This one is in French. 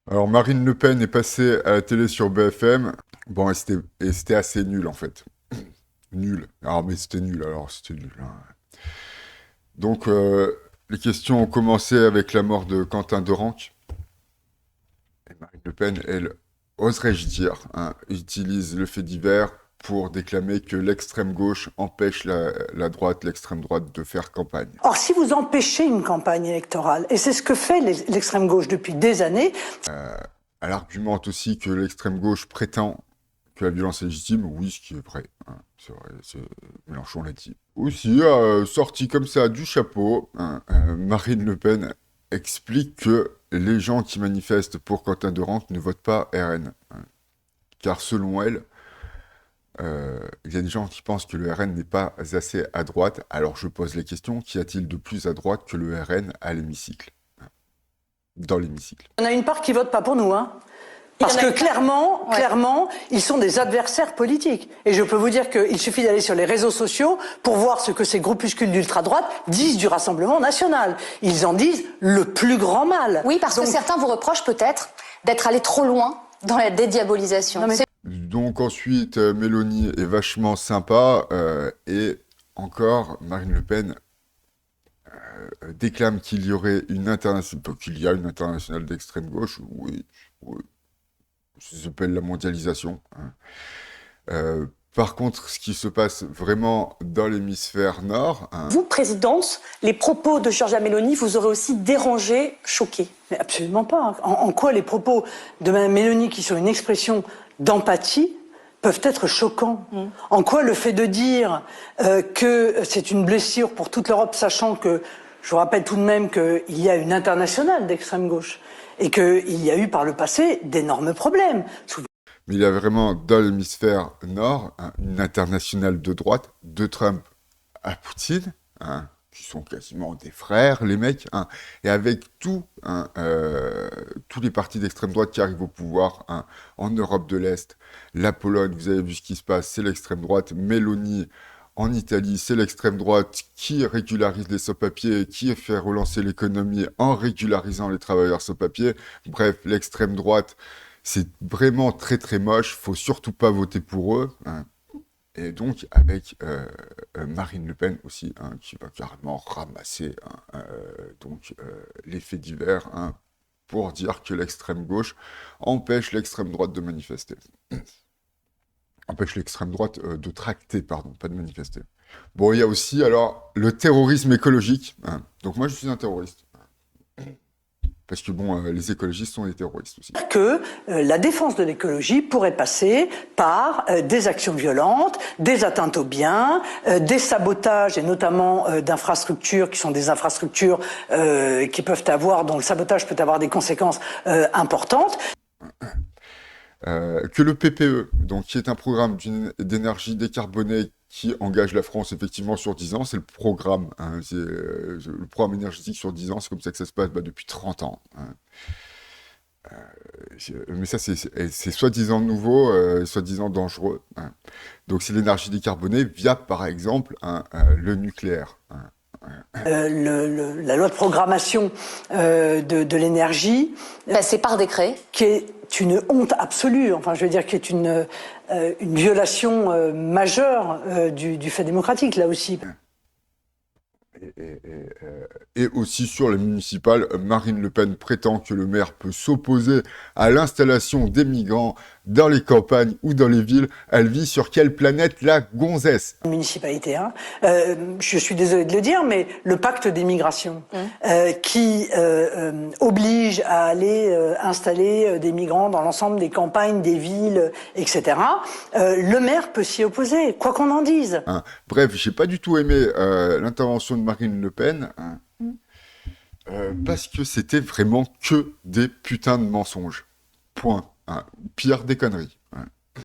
Alors Marine Le Pen est passée à la télé sur BFM. Bon, et c'était assez nul en fait. Nul. Alors mais c'était nul, alors c'était nul, hein. Donc les questions ont commencé avec la mort de Quentin Dorenc. Et Marine Le Pen, elle, oserais-je dire, hein, utilise le fait divers pour déclamer que l'extrême gauche empêche la droite, l'extrême droite de faire campagne. Or, si vous empêchez une campagne électorale, et c'est ce que fait l'extrême gauche depuis des années. Elle argumente aussi que l'extrême gauche prétend que la violence est légitime, oui, ce qui est vrai, hein, c'est vrai, Mélenchon l'a dit. Aussi, sorti comme ça du chapeau, hein, Marine Le Pen explique que les gens qui manifestent pour Quentin Dorenc ne votent pas RN, hein, car selon elle, il y a des gens qui pensent que le RN n'est pas assez à droite. Alors je pose les questions, qu'y a-t-il de plus à droite que le RN à l'hémicycle, hein, dans l'hémicycle? Il y en a une part qui vote pas pour nous, hein. Parce que clairement, ils sont des adversaires politiques. Et je peux vous dire qu'il suffit d'aller sur les réseaux sociaux pour voir ce que ces groupuscules d'ultra-droite disent du Rassemblement national. Ils en disent le plus grand mal. Oui, parce que certains vous reprochent peut-être d'être allé trop loin dans la dédiabolisation. Donc ensuite, Mélanie est vachement sympa, et encore, Marine Le Pen déclame qu'il y aurait une internationale, qu'il y a une internationale d'extrême gauche, oui, oui, ça s'appelle la mondialisation, hein. Par contre, ce qui se passe vraiment dans l'hémisphère nord, hein, Vous, présidente, les propos de Giorgia Meloni vous auraient aussi dérangé, choqué? Mais absolument pas. En quoi les propos de Mme Meloni, qui sont une expression d'empathie, peuvent être choquants? En quoi le fait de dire que c'est une blessure pour toute l'Europe, sachant que, je vous rappelle tout de même qu'il y a une internationale d'extrême gauche et qu'il y a eu par le passé d'énormes problèmes. mais il y a vraiment dans l'hémisphère nord, hein, une internationale de droite, de Trump à Poutine, hein, qui sont quasiment des frères, les mecs, hein, et avec tout, hein, tous les partis d'extrême droite qui arrivent au pouvoir, hein, en Europe de l'Est, la Pologne, vous avez vu ce qui se passe, c'est l'extrême droite, Meloni en Italie, c'est l'extrême droite qui régularise les sans-papiers, qui fait relancer l'économie en régularisant les travailleurs sans-papiers. Bref, l'extrême droite, c'est vraiment très très moche, faut surtout pas voter pour eux, hein. Et donc avec Marine Le Pen aussi, hein, qui va carrément ramasser, hein, les faits divers, hein, pour dire que l'extrême gauche empêche l'extrême droite de manifester. Empêche l'extrême droite de tracter, pardon, pas de manifester. Bon, il y a aussi alors le terrorisme écologique, hein. Donc moi je suis un terroriste. Parce que bon, les écologistes sont des terroristes aussi. Que la défense de l'écologie pourrait passer par des actions violentes, des atteintes aux biens, des sabotages, et notamment d'infrastructures qui sont des infrastructures qui peuvent avoir, dont le sabotage peut avoir des conséquences importantes. Que le PPE, donc qui est un programme d'énergie décarbonée qui engage la France effectivement sur 10 ans, c'est le programme, hein, c'est le programme énergétique sur 10 ans, c'est comme ça que ça se passe depuis 30 ans, hein. Mais ça, c'est soi-disant nouveau, soi-disant dangereux, hein. Donc c'est l'énergie décarbonée via, par exemple, hein, le nucléaire, hein. La loi de programmation de l'énergie, C'est par décret. qui est une honte absolue, enfin je veux dire qui est une violation majeure du fait démocratique, là aussi. Et aussi sur les municipales, Marine Le Pen prétend que le maire peut s'opposer à l'installation des migrants dans les campagnes ou dans les villes. Elle vit sur quelle planète, la gonzesse? Municipalité, hein. Je suis désolée de le dire, mais le pacte des migrations qui oblige à aller installer des migrants dans l'ensemble des campagnes, des villes, etc. Le maire peut s'y opposer, quoi qu'on en dise. Hein. Bref, j'ai pas du tout aimé l'intervention de Marine Le Pen, hein, parce que c'était vraiment que des putains de mensonges. Point. Hein. Pire des conneries.